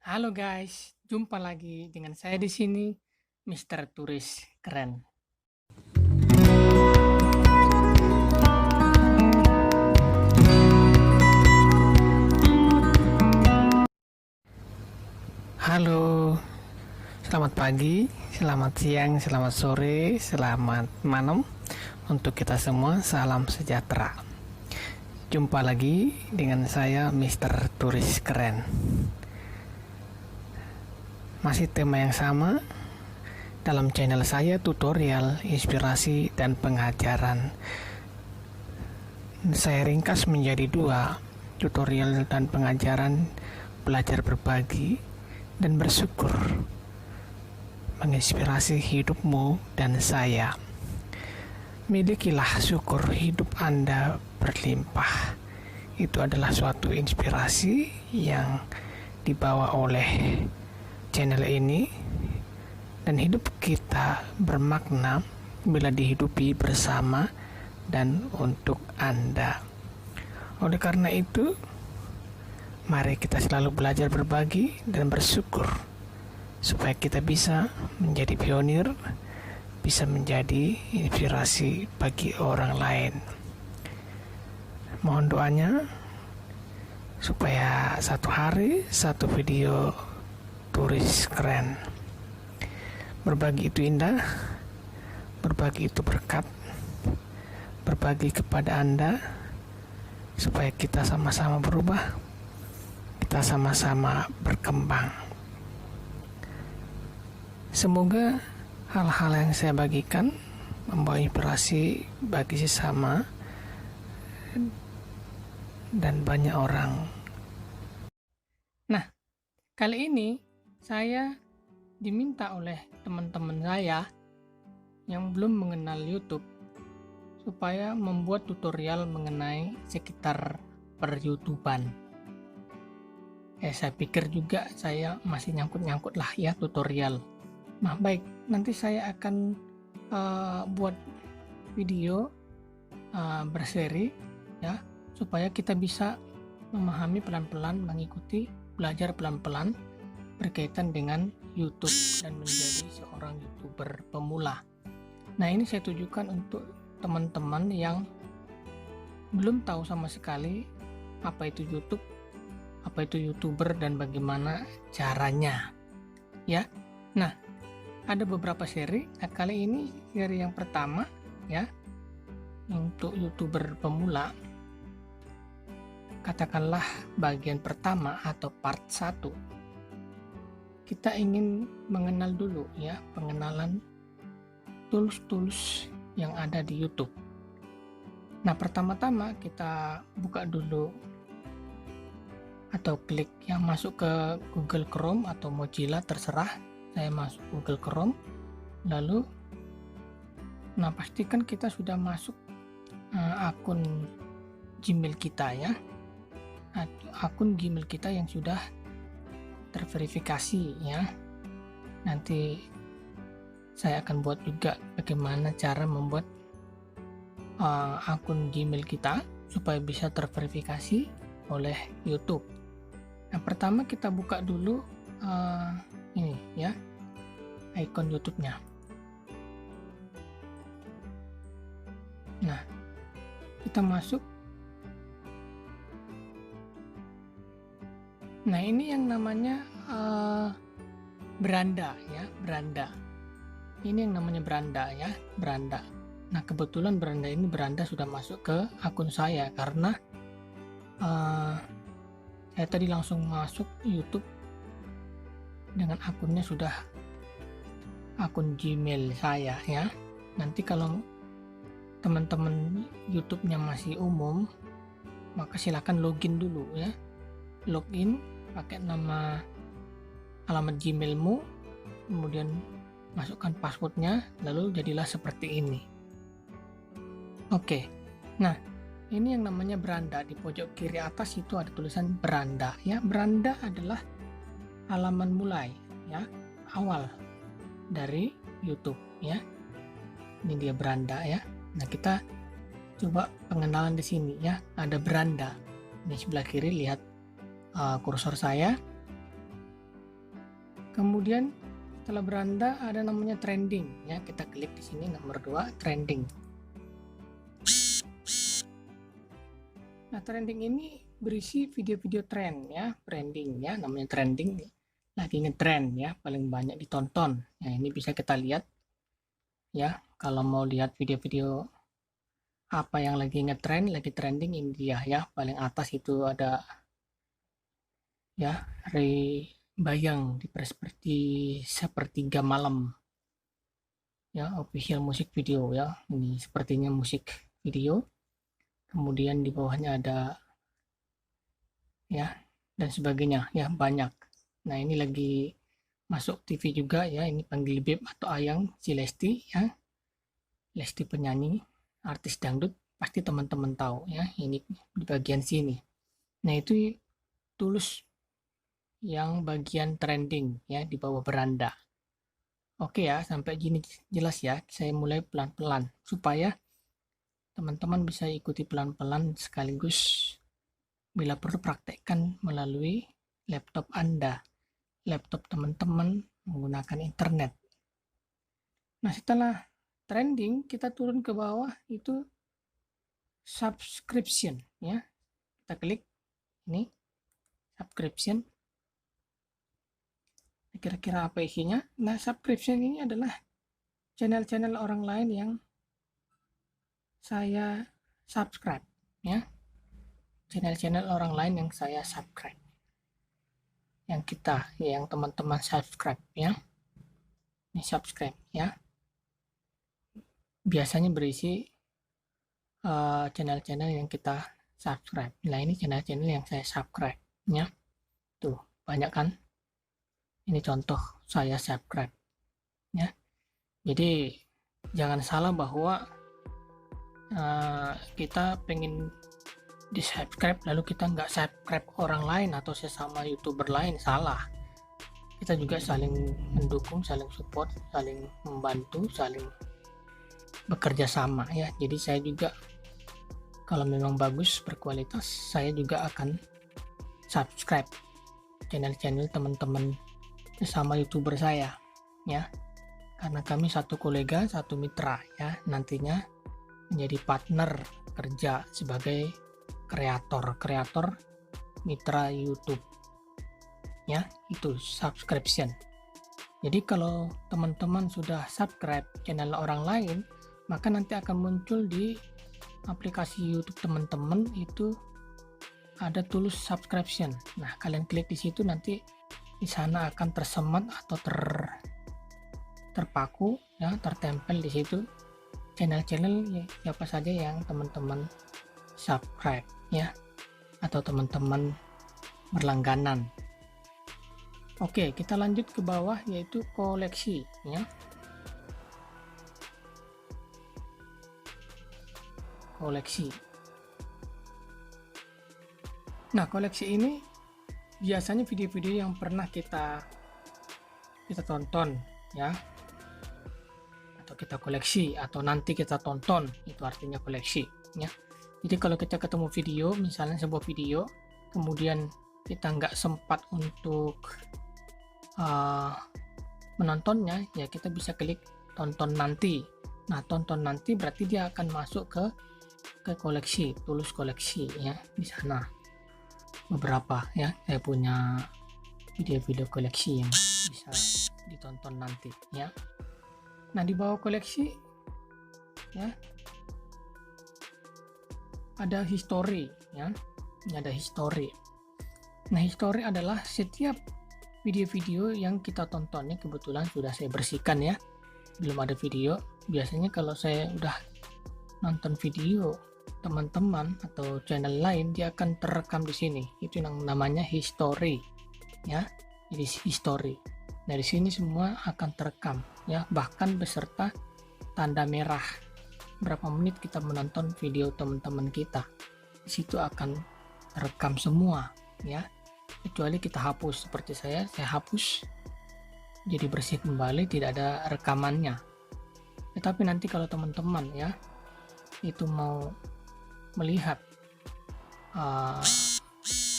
Halo guys, jumpa lagi dengan saya di sini, Mister Turis Keren. Halo, selamat pagi, selamat siang, selamat sore, selamat malam untuk kita semua. Salam sejahtera. Jumpa lagi dengan saya, Mister Turis Keren. Masih tema yang sama dalam channel saya, tutorial, inspirasi, dan pengajaran. Saya ringkas menjadi dua, tutorial dan pengajaran, belajar berbagi, dan bersyukur, menginspirasi hidupmu dan saya. Milikilah syukur hidup Anda berlimpah. Itu adalah suatu inspirasi yang dibawa oleh channel ini, dan hidup kita bermakna bila dihidupi bersama dan untuk Anda. Oleh karena itu, mari kita selalu belajar berbagi dan bersyukur supaya kita bisa menjadi pionir, bisa menjadi inspirasi bagi orang lain. Mohon doanya supaya satu hari satu video turis keren. Berbagi itu indah, berbagi itu berkat, berbagi kepada Anda supaya kita sama-sama berubah, kita sama-sama berkembang. Semoga hal-hal yang saya bagikan membawa inspirasi bagi sesama dan banyak orang. Nah, kali ini saya diminta oleh teman-teman saya yang belum mengenal YouTube supaya membuat tutorial mengenai sekitar per-YouTuban. Saya pikir juga saya masih nyangkut-nyangkut lah ya tutorial. Nah baik, nanti saya akan buat video berseri ya, supaya kita bisa memahami pelan-pelan, mengikuti, belajar pelan-pelan berkaitan dengan YouTube dan menjadi seorang YouTuber pemula. Nah ini saya tujukan untuk teman-teman yang belum tahu sama sekali apa itu YouTube, apa itu YouTuber, dan bagaimana caranya ya. Nah ada beberapa seri. Nah, kali ini seri yang pertama ya, untuk YouTuber pemula, katakanlah bagian pertama atau part 1. Kita ingin mengenal dulu ya, pengenalan tools-tools yang ada di YouTube. Nah pertama-tama kita buka dulu atau klik yang masuk ke Google Chrome atau Mozilla, terserah. Saya masuk Google Chrome, lalu pastikan kita sudah masuk akun Gmail kita ya, akun Gmail kita yang sudah terverifikasi ya. Nanti saya akan buat juga bagaimana cara membuat akun Gmail kita supaya bisa terverifikasi oleh YouTube. Nah pertama kita buka dulu ini ya, icon YouTube-nya. Nah kita masuk. Nah ini yang namanya beranda ya, beranda. Ini yang namanya beranda ya, beranda. Nah kebetulan beranda sudah masuk ke akun saya karena saya tadi langsung masuk YouTube dengan akunnya sudah akun Gmail saya ya. Nanti kalau teman-teman YouTube-nya masih umum, maka silakan login dulu ya. Login pakai nama, alamat Gmailmu, kemudian masukkan passwordnya, lalu jadilah seperti ini. Oke, nah ini yang namanya beranda. Di pojok kiri atas itu ada tulisan beranda ya. Beranda adalah halaman mulai ya, awal dari YouTube ya. Ini dia beranda ya. Nah kita coba pengenalan di sini ya. Ada beranda. Ini sebelah kiri, lihat kursor saya. Kemudian setelah beranda ada namanya trending ya, kita klik di sini nomor 2 trending. Nah, trending ini berisi video-video tren ya, trending ya, namanya trending, lagi ngetrend ya, paling banyak ditonton. Nah, ini bisa kita lihat ya, kalau mau lihat video-video apa yang lagi ngetrend, lagi trending, ini dia ya, paling atas itu ada ya, Ray Bayang di seperti sepertiga malam ya, official musik video ya, ini sepertinya musik video. Kemudian di bawahnya ada ya dan sebagainya ya, banyak. Nah, ini lagi masuk TV juga ya, ini panggil Beb atau Ayang si Lesti ya, Lesti penyanyi artis dangdut, pasti teman-teman tahu ya, ini di bagian sini. Nah, itu Tulus yang bagian trending ya, di bawah beranda. Oke ya, sampai gini jelas ya, saya mulai pelan-pelan supaya teman-teman bisa ikuti pelan-pelan sekaligus bila perlu praktekkan melalui laptop Anda, laptop teman-teman menggunakan internet. Nah, setelah trending kita turun ke bawah itu subscription ya. Kita klik ini subscription. Kira-kira apa isinya? Nah, subscription ini adalah channel-channel orang lain yang saya subscribe ya, channel-channel orang lain yang saya subscribe, yang kita yang teman-teman subscribe ya, ini subscribe ya, biasanya berisi channel-channel yang kita subscribe. Nah, ini channel-channel yang saya subscribe ya, tuh banyak kan, ini contoh saya subscribe ya. Jadi jangan salah bahwa kita pengen di subscribe lalu kita nggak subscribe orang lain atau sesama youtuber lain, salah. Kita juga saling mendukung, saling support, saling membantu, saling bekerja sama ya. Jadi saya juga kalau memang bagus berkualitas, saya juga akan subscribe channel-channel teman-teman sesama youtuber saya ya, karena kami satu kolega, satu mitra ya, nantinya menjadi partner kerja sebagai kreator mitra YouTube ya, itu subscription. Jadi kalau teman-teman sudah subscribe channel orang lain, maka nanti akan muncul di aplikasi YouTube teman-teman itu ada Tulus subscription. Nah, kalian klik di situ, nanti di sana akan tersemat atau terpaku ya, tertempel di situ channel-channel ya, siapa saja yang teman-teman subscribe ya, atau teman-teman berlangganan. Oke, kita lanjut ke bawah yaitu koleksi ya. Koleksi. Nah, koleksi ini biasanya video-video yang pernah kita tonton ya, atau kita koleksi, atau nanti kita tonton, itu artinya koleksi ya. Jadi kalau kita ketemu video, misalnya sebuah video, kemudian kita nggak sempat untuk menontonnya ya, kita bisa klik tonton nanti. Nah, tonton nanti berarti dia akan masuk ke koleksi, Tulus koleksi ya, di sana beberapa ya, saya punya video-video koleksi yang bisa ditonton nanti ya. Nah, di bawah koleksi ya ada history ya, ini ada history. Nah, history adalah setiap video-video yang kita tonton. Ini kebetulan sudah saya bersihkan ya, belum ada video. Biasanya kalau saya udah nonton video teman-teman atau channel lain, dia akan terekam di sini, itu yang namanya history ya. Jadi history dari sini semua akan terekam ya, bahkan beserta tanda merah berapa menit kita menonton video teman-teman kita, di situ akan terekam semua ya, kecuali kita hapus. Seperti saya hapus jadi bersih kembali, tidak ada rekamannya. Tetapi nanti kalau teman-teman ya itu mau melihat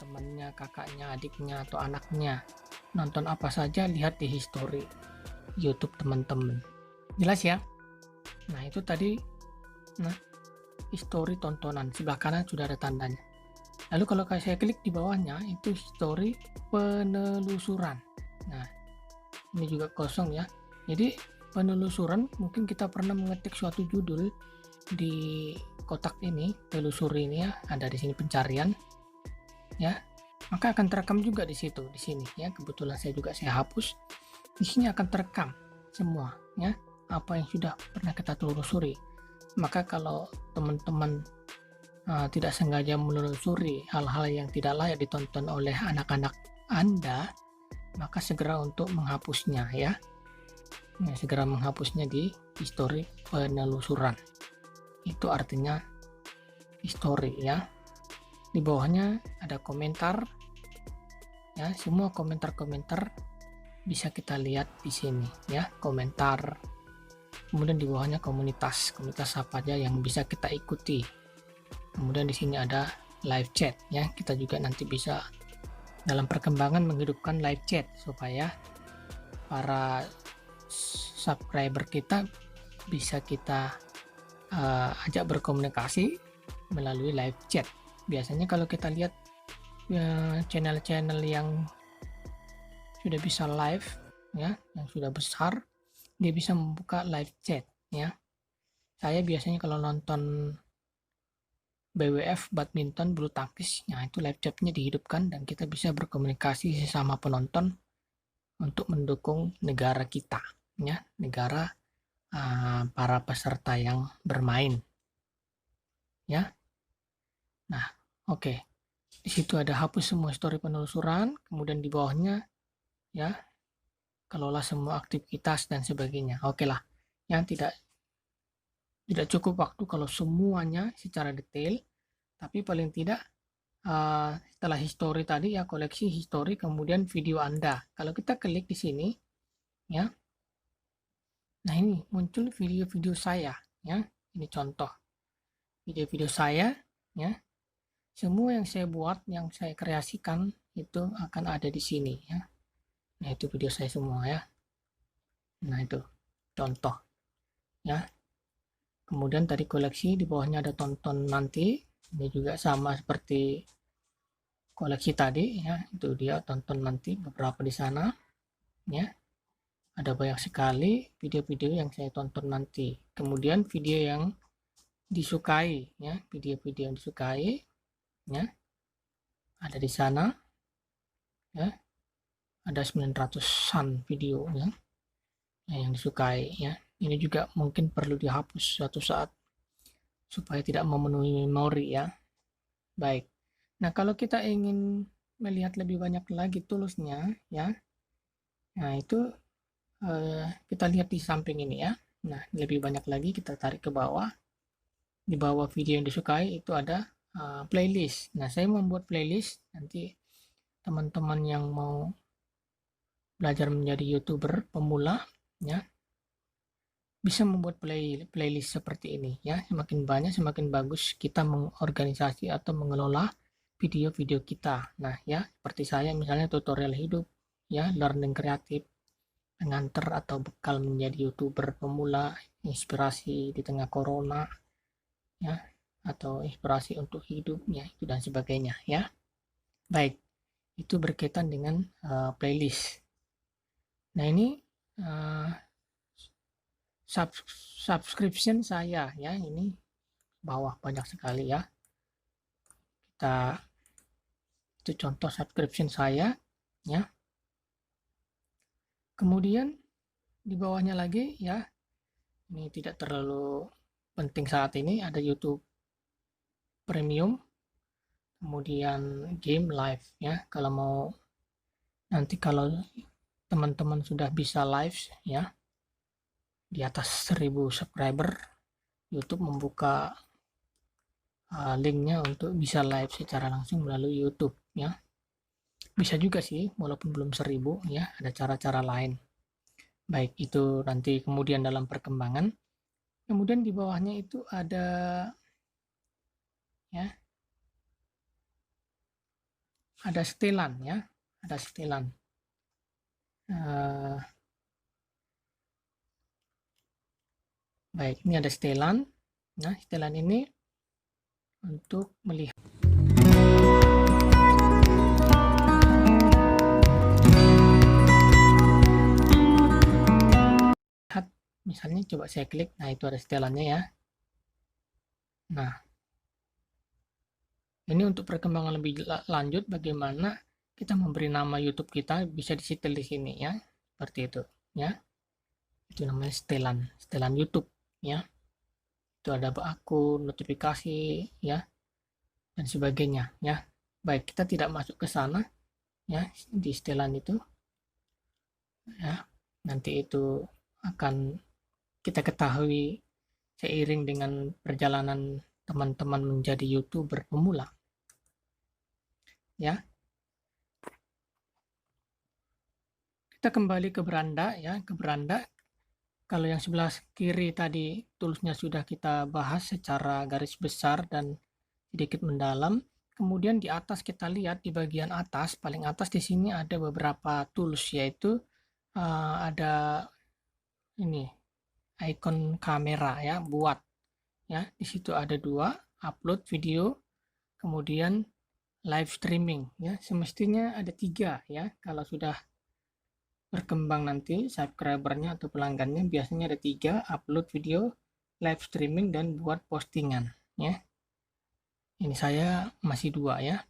temannya, kakaknya, adiknya atau anaknya nonton apa saja, lihat di history YouTube teman-teman. Jelas ya? Nah, itu tadi history tontonan. Sebelah kanan sudah ada tandanya. Lalu kalau saya klik di bawahnya, itu history penelusuran. Nah, ini juga kosong ya. Jadi penelusuran, mungkin kita pernah mengetik suatu judul di kotak ini, telusuri ini ya, ada di sini pencarian ya, maka akan terekam juga di situ, di sini ya. Kebetulan saya hapus. Di sini akan terekam semua ya, apa yang sudah pernah kita telusuri. Maka kalau teman-teman tidak sengaja menelusuri hal-hal yang tidak layak ditonton oleh anak-anak Anda, maka segera untuk menghapusnya ya. Segera menghapusnya di history penelusuran. Itu artinya history ya. Di bawahnya ada komentar ya, semua komentar-komentar bisa kita lihat di sini ya, komentar. Kemudian di bawahnya komunitas apa aja yang bisa kita ikuti. Kemudian di sini ada live chat ya, kita juga nanti bisa dalam perkembangan menghidupkan live chat supaya para subscriber kita bisa kita ajak berkomunikasi melalui live chat. Biasanya kalau kita lihat channel-channel yang sudah bisa live ya, yang sudah besar, dia bisa membuka live chat ya. Saya biasanya kalau nonton BWF badminton bulu tangkis, nah itu live chatnya dihidupkan dan kita bisa berkomunikasi sesama penonton untuk mendukung negara kita ya, negara para peserta yang bermain ya. Nah, oke. Di situ ada hapus semua histori penelusuran, kemudian di bawahnya ya, kelola semua aktivitas dan sebagainya. Oke lah. Yang tidak cukup waktu kalau semuanya secara detail, tapi paling tidak setelah history tadi ya, koleksi history, kemudian video Anda. Kalau kita klik di sini ya, nah ini muncul video-video saya ya, ini contoh video-video saya ya, semua yang saya buat, yang saya kreasikan itu akan ada di sini ya. Nah itu video saya semua ya, nah itu contoh ya. Kemudian tadi koleksi, di bawahnya ada tonton nanti, ini juga sama seperti koleksi tadi ya, itu dia tonton nanti beberapa di sana ya. Ada banyak sekali video-video yang saya tonton nanti. Kemudian video yang disukai ya, video-video yang disukai ya, ada di sana ya. Ada 900-an video ya, yang disukai ya. Ini juga mungkin perlu dihapus suatu saat supaya tidak memenuhi memori ya. Baik. Nah, kalau kita ingin melihat lebih banyak lagi toolsnya ya, nah itu kita lihat di samping ini ya. Nah, lebih banyak lagi kita tarik ke bawah. Di bawah video yang disukai itu ada playlist. Nah, saya membuat playlist, nanti teman-teman yang mau belajar menjadi YouTuber pemula ya, bisa membuat playlist seperti ini ya. Semakin banyak semakin bagus kita mengorganisasi atau mengelola video-video kita. Nah ya, seperti saya misalnya tutorial hidup ya, learning kreatif, pengantar atau bekal menjadi YouTuber pemula, inspirasi di tengah corona ya, atau inspirasi untuk hidupnya itu dan sebagainya ya. Baik, itu berkaitan dengan playlist. Nah ini subscription saya ya, ini bawah banyak sekali ya. Itu contoh subscription saya ya. Kemudian di bawahnya lagi ya, ini tidak terlalu penting saat ini, ada YouTube Premium, kemudian game live ya. Kalau mau nanti kalau teman-teman sudah bisa live ya, di atas 1000 subscriber, YouTube membuka linknya untuk bisa live secara langsung melalui YouTube ya. Bisa juga sih walaupun belum 1000 ya, ada cara-cara lain. Baik, itu nanti kemudian dalam perkembangan. Kemudian di bawahnya itu ada ya, ada setelan ya, ada setelan. Eh, baik, ini ada setelan. Nah, setelan ini untuk melihat misalnya, coba saya klik. Nah, itu ada setelannya ya. Nah, ini untuk perkembangan lebih lanjut bagaimana kita memberi nama YouTube kita, bisa disetel di sini ya. Seperti itu ya. Itu namanya setelan YouTube ya. Itu ada akun, notifikasi ya, dan sebagainya ya. Baik, kita tidak masuk ke sana ya, di setelan itu ya. Nanti itu akan kita ketahui seiring dengan perjalanan teman-teman menjadi YouTuber pemula ya. Kita kembali ke beranda ya, ke beranda. Kalau yang sebelah kiri tadi toolsnya sudah kita bahas secara garis besar dan sedikit mendalam. Kemudian di atas kita lihat, di bagian atas, paling atas di sini ada beberapa tools, yaitu ada ini icon kamera ya, buat ya. Di situ ada 2, upload video, kemudian live streaming ya. Semestinya ada 3 ya. Kalau sudah berkembang nanti subscribernya atau pelanggannya, biasanya ada 3, upload video, live streaming, dan buat postingan ya. Ini saya masih 2 ya,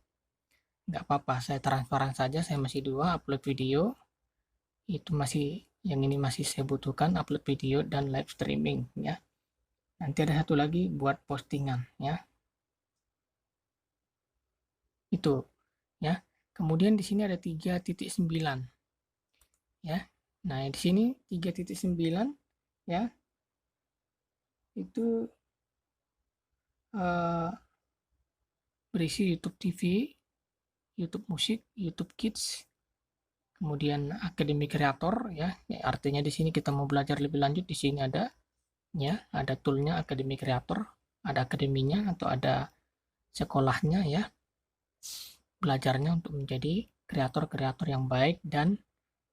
nggak apa-apa, saya transparan saja, saya masih 2, upload video itu masih, yang ini masih saya butuhkan, upload video dan live streaming ya. Nanti ada satu lagi buat postingan ya, itu ya. Kemudian di sini ada 3.9 ya. Nah, di sini 3.9 ya, itu berisi YouTube TV, YouTube Musik, YouTube Kids, kemudian Akademi Kreator ya. Artinya di sini kita mau belajar lebih lanjut, di sini ada ya, ada toolnya Akademi Kreator, ada akademinya atau ada sekolahnya ya, belajarnya untuk menjadi kreator-kreator yang baik dan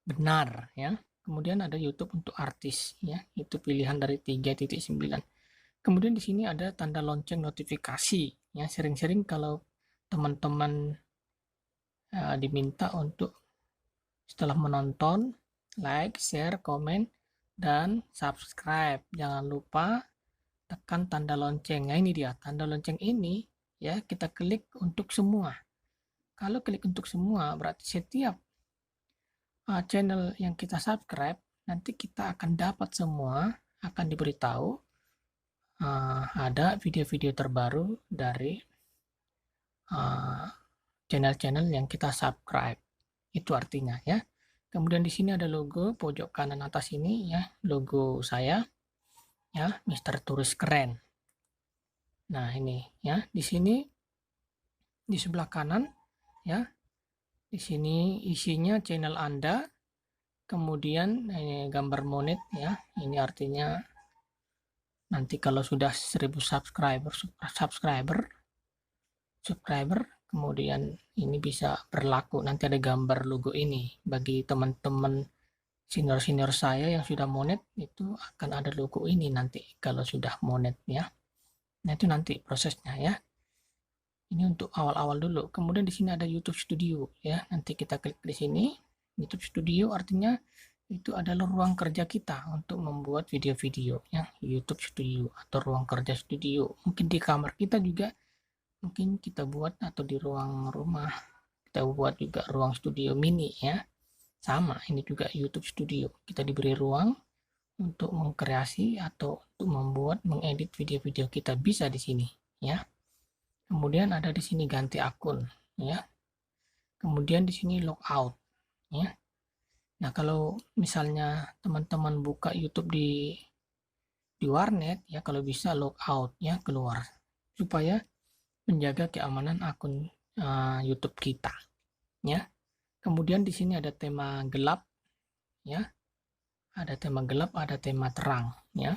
benar ya. Kemudian ada YouTube untuk artis ya, itu pilihan dari 3.9. Kemudian di sini ada tanda lonceng notifikasi ya. Sering-sering kalau teman-teman diminta untuk setelah menonton like, share, komen, dan subscribe. Jangan lupa tekan tanda lonceng. Nah, ini dia tanda lonceng ini ya, kita klik untuk semua. Kalau klik untuk semua berarti setiap channel yang kita subscribe, nanti kita akan dapat semua, akan diberitahu ada video-video terbaru dari channel-channel yang kita subscribe. Itu artinya ya. Kemudian di sini ada logo pojok kanan atas ini ya, logo saya ya, Mr. Turis Keren. Nah, ini ya, di sini di sebelah kanan ya. Di sini isinya channel Anda. Kemudian ini gambar monet ya. Ini artinya nanti kalau sudah 1000 subscriber, kemudian ini bisa berlaku. Nanti ada gambar logo ini. Bagi teman-teman senior-senior saya yang sudah monet, itu akan ada logo ini nanti kalau sudah monet ya. Nah, itu nanti prosesnya ya. Ini untuk awal-awal dulu. Kemudian di sini ada YouTube Studio ya. Nanti kita klik di sini. YouTube Studio artinya itu adalah ruang kerja kita untuk membuat video-video ya. YouTube Studio atau ruang kerja studio. Mungkin di kamar kita juga mungkin kita buat, atau di ruang rumah kita buat juga ruang studio mini ya. Sama, ini juga YouTube Studio. Kita diberi ruang untuk mengkreasi atau untuk membuat, mengedit video-video kita, bisa di sini ya. Kemudian ada di sini ganti akun ya. Kemudian di sini logout ya. Nah, kalau misalnya teman-teman buka YouTube di warnet ya, kalau bisa logout ya, keluar, supaya menjaga keamanan akun YouTube kita ya. Kemudian di sini ada tema gelap ya. Ada tema gelap, ada tema terang ya.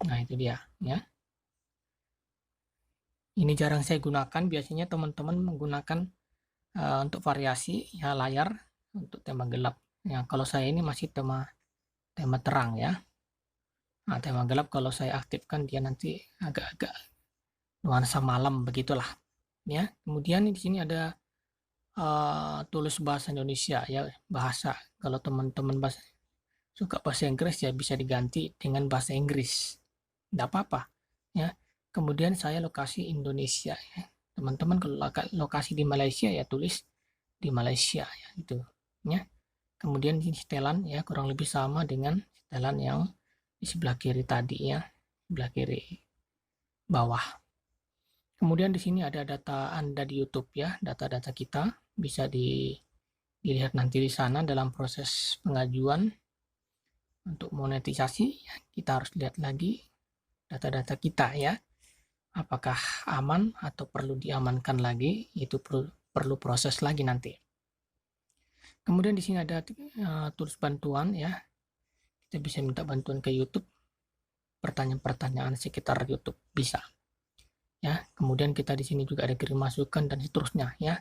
Nah, itu dia ya. Ini jarang saya gunakan, biasanya teman-teman menggunakan untuk variasi ya layar untuk tema gelap. Ya, kalau saya ini masih tema terang ya. Nah, tema gelap kalau saya aktifkan dia nanti agak-agak nuansa malam begitulah ya. Kemudian di sini ada tulis bahasa Indonesia ya, bahasa. Kalau teman-teman suka bahasa Inggris ya bisa diganti dengan bahasa Inggris. Tidak apa-apa ya. Kemudian saya lokasi Indonesia ya. Teman-teman kalau lokasi di Malaysia ya tulis di Malaysia ya itu ya. Kemudian di setelan ya kurang lebih sama dengan setelan yang di sebelah kiri tadi ya, sebelah kiri bawah. Kemudian di sini ada data Anda di YouTube ya, data-data kita bisa dilihat nanti di sana dalam proses pengajuan untuk monetisasi. Kita harus lihat lagi data-data kita ya, apakah aman atau perlu diamankan lagi, itu perlu proses lagi nanti. Kemudian di sini ada tools bantuan ya, kita bisa minta bantuan ke YouTube, pertanyaan-pertanyaan sekitar YouTube bisa ya. Kemudian kita di sini juga ada kirim masukan dan seterusnya ya.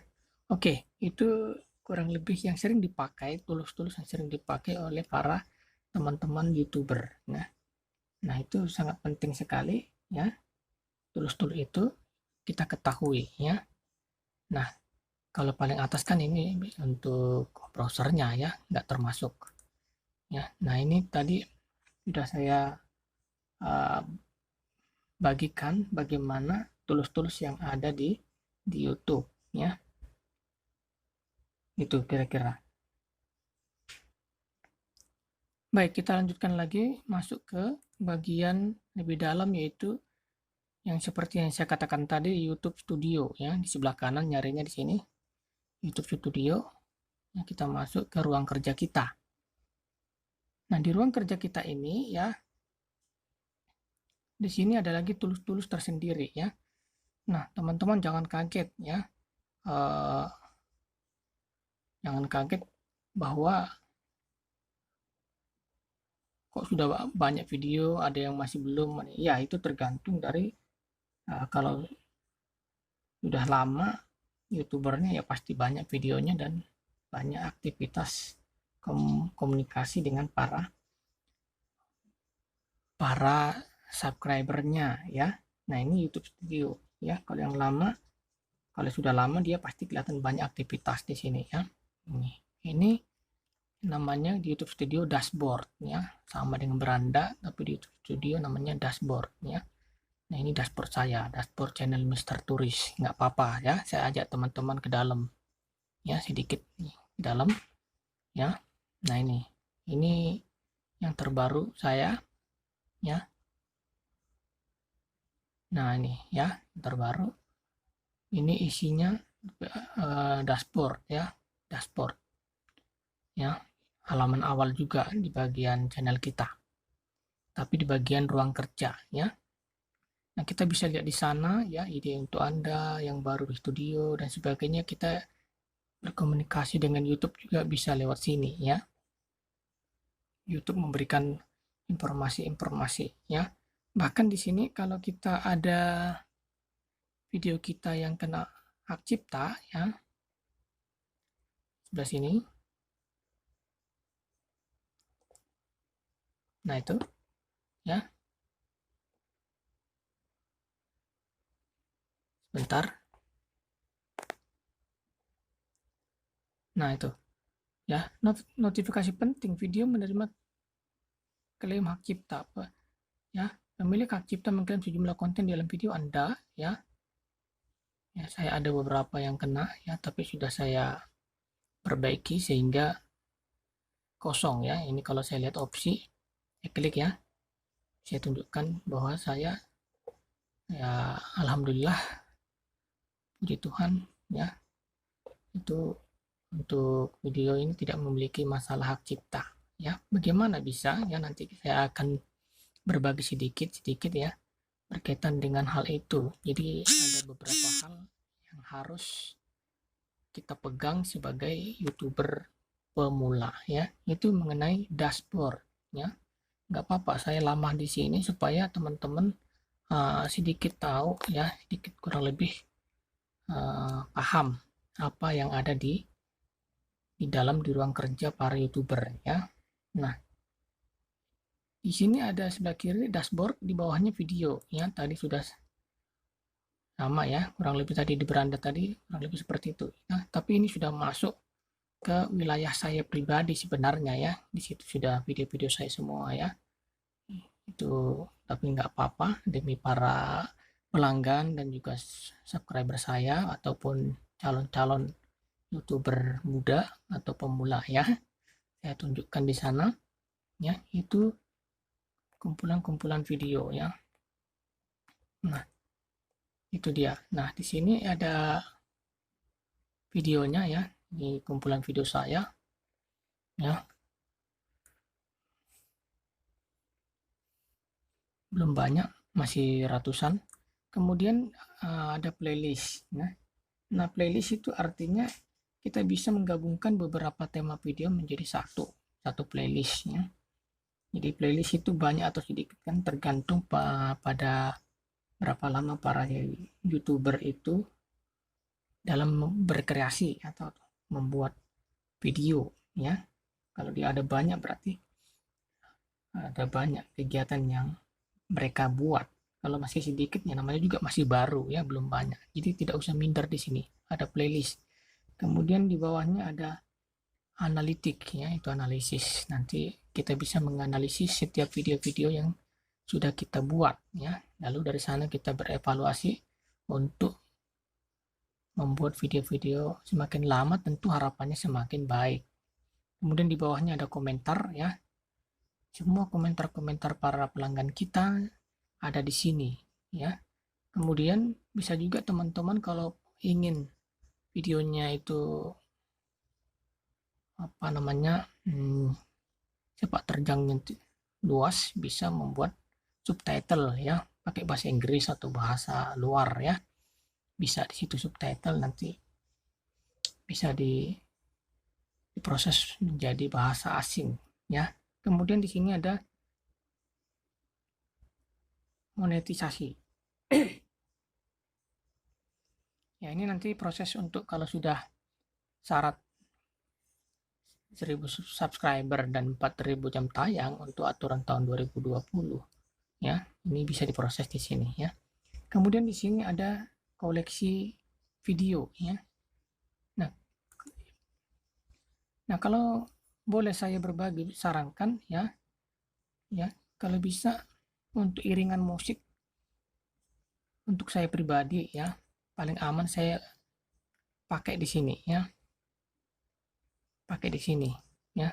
Oke, itu kurang lebih yang sering dipakai, tools-tools yang sering dipakai oleh para teman-teman YouTuber. Nah, itu sangat penting sekali ya. Tools-tools itu kita ketahui ya. Nah, kalau paling atas kan ini untuk browsernya ya, nggak termasuk ya. Nah, ini tadi sudah saya bagikan bagaimana tools-tools yang ada di YouTube ya. Itu kira-kira. Baik, kita lanjutkan lagi masuk ke bagian lebih dalam, yaitu yang seperti yang saya katakan tadi, YouTube Studio ya. Di sebelah kanan nyarinya di sini YouTube Studio. Ya, kita masuk ke ruang kerja kita. Nah, di ruang kerja kita ini ya, di sini ada lagi tools-tools tersendiri ya. Nah, teman-teman jangan kaget ya. Jangan kaget bahwa kok sudah banyak video, ada yang masih belum. Ya, itu tergantung dari kalau sudah lama YouTubernya ya pasti banyak videonya dan banyak aktivitas komunikasi dengan para subscribernya ya. Nah, ini YouTube Studio ya. Kalau yang lama, kalau sudah lama dia pasti kelihatan banyak aktivitas di sini ya. Ini namanya di YouTube Studio dashboard ya, sama dengan beranda tapi di YouTube Studio namanya dashboard ya. Nah, ini dashboard saya, dashboard channel Mr. Turis. Nggak apa-apa ya, saya ajak teman-teman ke dalam ya, sedikit di dalam ya. Nah, ini yang terbaru saya ya. Nah, ini ya terbaru, ini isinya dashboard ya, dashboard ya. Halaman awal juga di bagian channel kita, tapi di bagian ruang kerja ya. Nah, kita bisa lihat di sana ya, ide untuk Anda yang baru di studio dan sebagainya. Kita berkomunikasi dengan YouTube juga bisa lewat sini ya. YouTube memberikan informasi-informasi ya. Bahkan di sini kalau kita ada video kita yang kena hak cipta ya, sebelah sini. Nah, itu ya. Bentar. Nah, itu ya, notifikasi penting, video menerima klaim hak cipta apa ya. Pemilik hak cipta mengklaim sejumlah konten di dalam video Anda ya. Ya, saya ada beberapa yang kena ya, tapi sudah saya perbaiki sehingga kosong ya. Ini kalau saya lihat opsi, saya klik ya, saya tunjukkan bahwa saya ya alhamdulillah, puji Tuhan ya, itu untuk video ini tidak memiliki masalah hak cipta ya. Bagaimana bisa ya, nanti saya akan berbagi sedikit ya berkaitan dengan hal itu. Jadi ada beberapa hal yang harus kita pegang sebagai YouTuber pemula ya, itu mengenai dashboard ya. Nggak apa-apa saya lama di sini supaya teman-teman sedikit tahu ya, sedikit kurang lebih paham apa yang ada di ruang kerja para YouTuber ya. Nah, di sini ada sebelah kiri dashboard, di bawahnya video ya. Tadi sudah sama ya, kurang lebih tadi di beranda tadi kurang lebih seperti itu. Nah, tapi ini sudah masuk ke wilayah saya pribadi sebenarnya ya. Di situ sudah video-video saya semua ya. Itu tapi nggak apa-apa demi para pelanggan dan juga subscriber saya ataupun calon-calon YouTuber muda atau pemula ya. Saya tunjukkan di sana ya, itu kumpulan-kumpulan video ya. Nah, itu dia. Nah, di sini ada videonya ya. Ini kumpulan video saya ya. Belum banyak, masih ratusan. Kemudian ada playlist. Nah, playlist itu artinya kita bisa menggabungkan beberapa tema video menjadi satu playlist ya. Jadi playlist itu banyak atau sedikit kan tergantung pada berapa lama para YouTuber itu dalam berkreasi atau membuat video ya. Kalau dia ada banyak berarti ada banyak kegiatan yang mereka buat. Kalau masih sedikit ya namanya juga masih baru ya, belum banyak. Jadi tidak usah minder di sini. Ada playlist. Kemudian di bawahnya ada analitik ya, itu analisis. Nanti kita bisa menganalisis setiap video-video yang sudah kita buat ya. Lalu dari sana kita berevaluasi untuk membuat video-video semakin lama, tentu harapannya semakin baik. Kemudian di bawahnya ada komentar ya. Semua komentar-komentar para pelanggan kita ada di sini ya. Kemudian bisa juga teman-teman kalau ingin videonya itu apa namanya sepak terjangnya luas, bisa membuat subtitle ya, pakai bahasa Inggris atau bahasa luar ya. Bisa di situ subtitle, nanti bisa diproses menjadi bahasa asing ya. Kemudian di sini ada monetisasi. Ya, ini nanti proses untuk kalau sudah syarat 1000 subscriber dan 4000 jam tayang untuk aturan tahun 2020 ya. Ini bisa diproses di sini ya. Kemudian di sini ada koleksi video ya. Nah, kalau boleh saya berbagi, sarankan ya, kalau bisa untuk iringan musik untuk saya pribadi ya, paling aman saya pakai di sini ya. Pakai di sini ya.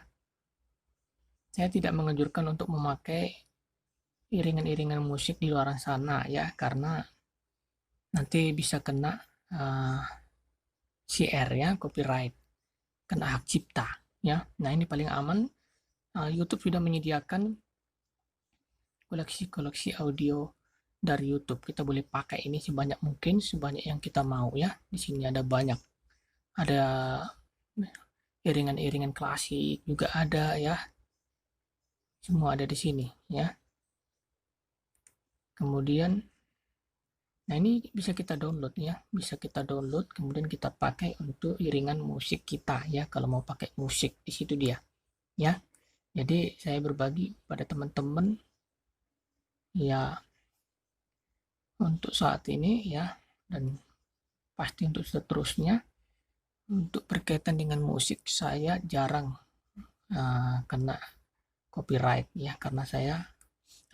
Saya tidak menganjurkan untuk memakai iringan-iringan musik di luar sana ya, karena nanti bisa kena CR ya, copyright, kena hak cipta ya. Nah, ini paling aman. YouTube sudah menyediakan koleksi audio dari YouTube. Kita boleh pakai ini sebanyak mungkin, sebanyak yang kita mau ya. Di sini ada banyak. Ada iringan-iringan klasik juga ada ya. Semua ada di sini ya. Kemudian nah ini bisa kita download ya. Bisa kita download kemudian kita pakai untuk iringan musik kita ya, kalau mau pakai musik di situ dia. Ya. Jadi saya berbagi pada teman-teman ya untuk saat ini ya, dan pasti untuk seterusnya. Untuk berkaitan dengan musik saya jarang kena copyright ya, karena saya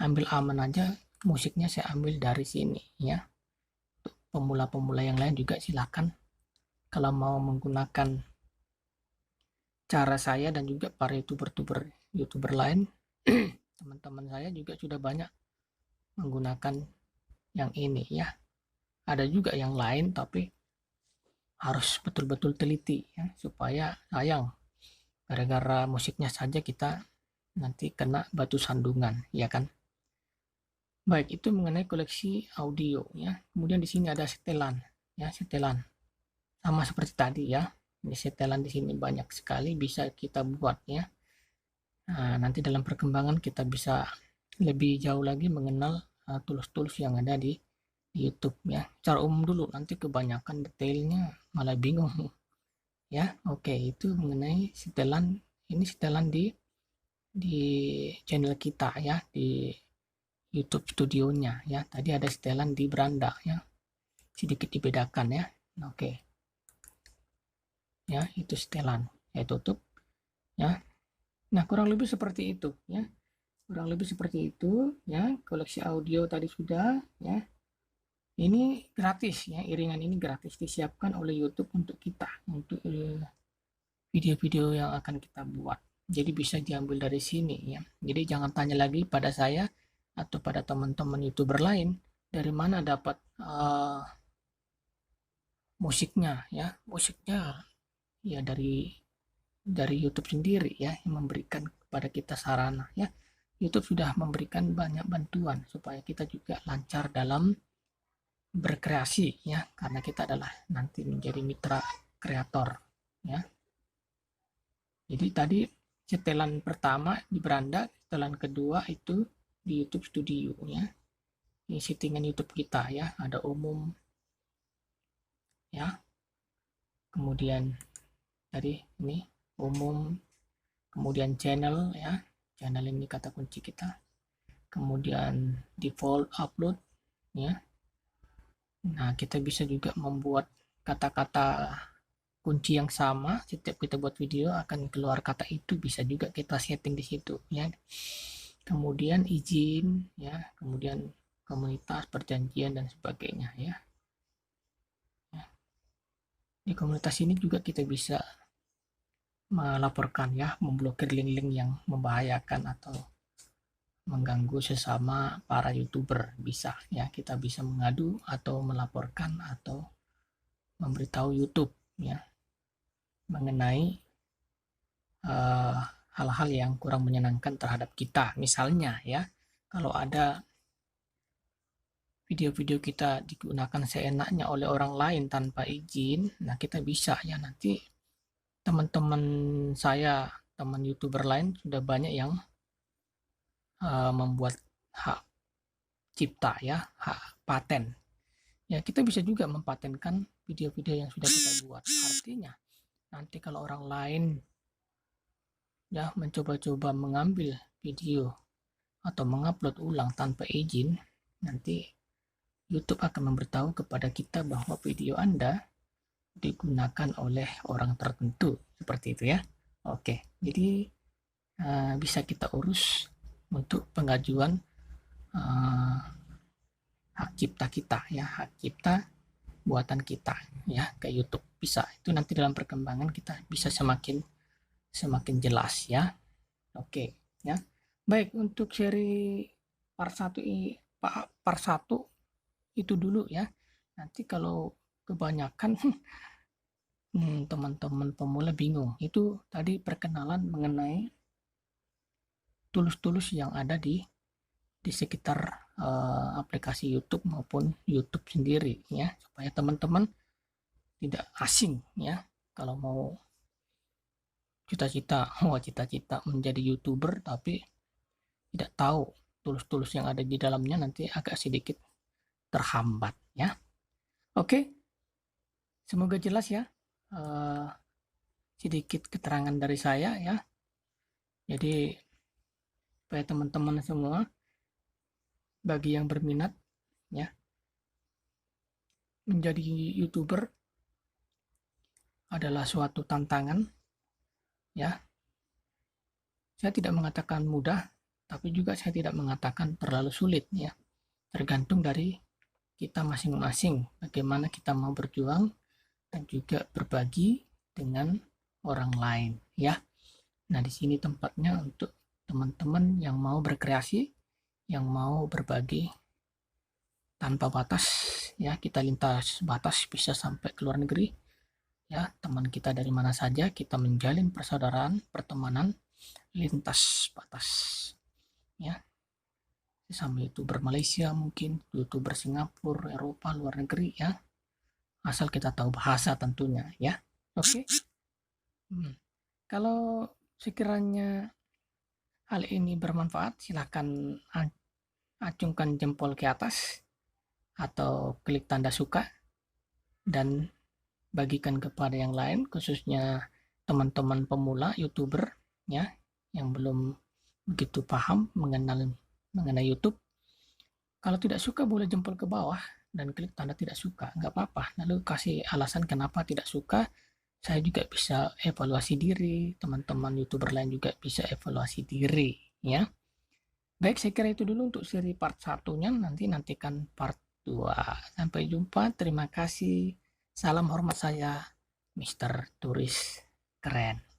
ambil aman aja, musiknya saya ambil dari sini ya. Untuk pemula-pemula yang lain juga silakan kalau mau menggunakan cara saya, dan juga para youtuber lain teman-teman saya juga sudah banyak menggunakan yang ini ya. Ada juga yang lain tapi harus betul-betul teliti ya, supaya sayang gara-gara musiknya saja kita nanti kena batu sandungan ya kan. Baik, itu mengenai koleksi audio ya. Kemudian di sini ada setelan ya, setelan sama seperti tadi ya. Ini setelan di sini banyak sekali bisa kita buat ya. Nah, nanti dalam perkembangan kita bisa lebih jauh lagi mengenal tools-tools yang ada di YouTube ya. Cara umum dulu, nanti kebanyakan detailnya malah bingung ya. Oke, itu mengenai setelan, ini setelan di channel kita ya, di YouTube studionya ya. Tadi ada setelan di beranda ya, sedikit dibedakan ya. Oke, ya itu setelan, saya tutup ya. Nah, kurang lebih seperti itu ya, kurang lebih seperti itu ya. Koleksi audio tadi sudah ya. Ini gratis ya, iringan ini gratis disiapkan oleh YouTube untuk kita, untuk video-video yang akan kita buat. Jadi bisa diambil dari sini ya. Jadi jangan tanya lagi pada saya atau pada teman-teman YouTuber lain dari mana dapat musiknya ya. Musiknya ya dari YouTube sendiri ya, yang memberikan kepada kita sarana ya. YouTube sudah memberikan banyak bantuan supaya kita juga lancar dalam berkreasi ya, karena kita adalah nanti menjadi mitra kreator ya. Jadi tadi setelan pertama di beranda, setelan kedua itu di YouTube Studio ya. Ini settingan YouTube kita ya, ada umum ya. Kemudian tadi ini umum, kemudian channel ya. Channel ini kata kunci kita. Kemudian default upload ya. Nah, kita bisa juga membuat kata-kata kunci yang sama. Setiap kita buat video akan keluar kata itu, bisa juga kita setting di situ ya. Kemudian izin ya, kemudian komunitas, perjanjian dan sebagainya ya. Di komunitas ini juga kita bisa melaporkan ya, memblokir link-link yang membahayakan atau mengganggu sesama para YouTuber, bisa ya. Kita bisa mengadu atau melaporkan atau memberitahu YouTube ya mengenai hal-hal yang kurang menyenangkan terhadap kita. Misalnya ya, kalau ada video-video kita digunakan seenaknya oleh orang lain tanpa izin, nah kita bisa ya, nanti teman-teman saya, teman YouTuber lain sudah banyak yang membuat hak cipta ya, hak paten. Ya, kita bisa juga mempatenkan video-video yang sudah kita buat. Artinya, nanti kalau orang lain ya mencoba-coba mengambil video atau mengupload ulang tanpa izin, nanti YouTube akan memberitahu kepada kita bahwa video Anda digunakan oleh orang tertentu, seperti itu ya. Oke, jadi bisa kita urus untuk pengajuan hak cipta kita ya, hak cipta buatan kita ya ke YouTube, bisa. Itu nanti dalam perkembangan kita bisa semakin jelas ya. Oke ya. Baik, untuk seri part 1 itu dulu ya. Nanti kalau kebanyakan teman-teman pemula bingung. Itu tadi perkenalan mengenai tools-tools yang ada di sekitar aplikasi YouTube maupun YouTube sendiri ya, supaya teman-teman tidak asing ya kalau mau cita-cita menjadi YouTuber tapi tidak tahu tools-tools yang ada di dalamnya, nanti agak sedikit terhambat ya. Oke, semoga jelas ya sedikit keterangan dari saya ya. Jadi supaya teman-teman semua, bagi yang berminat ya menjadi YouTuber adalah suatu tantangan ya. Saya tidak mengatakan mudah, tapi juga saya tidak mengatakan terlalu sulit ya. Tergantung dari kita masing-masing bagaimana kita mau berjuang dan juga berbagi dengan orang lain ya. Nah, di sini tempatnya untuk teman-teman yang mau berkreasi, yang mau berbagi tanpa batas ya. Kita lintas batas, bisa sampai ke luar negeri ya. Teman kita dari mana saja, kita menjalin persaudaraan, pertemanan lintas batas ya. Sama YouTuber Malaysia, mungkin YouTuber Singapura, Eropa, luar negeri ya. Asal kita tahu bahasa tentunya ya. Oke. Kalau sekiranya hal ini bermanfaat, silahkan acungkan jempol ke atas atau klik tanda suka dan bagikan kepada yang lain, khususnya teman-teman pemula YouTuber ya, yang belum begitu paham mengenai YouTube. Kalau tidak suka boleh jempol ke bawah dan klik tanda tidak suka, nggak apa-apa. Lalu kasih alasan kenapa tidak suka. Saya juga bisa evaluasi diri, teman-teman YouTuber lain juga bisa evaluasi diri ya. Baik, saya kira itu dulu untuk seri part 1-nya. Nantikan part 2. Sampai jumpa. Terima kasih. Salam hormat saya, Mr. Turis Keren.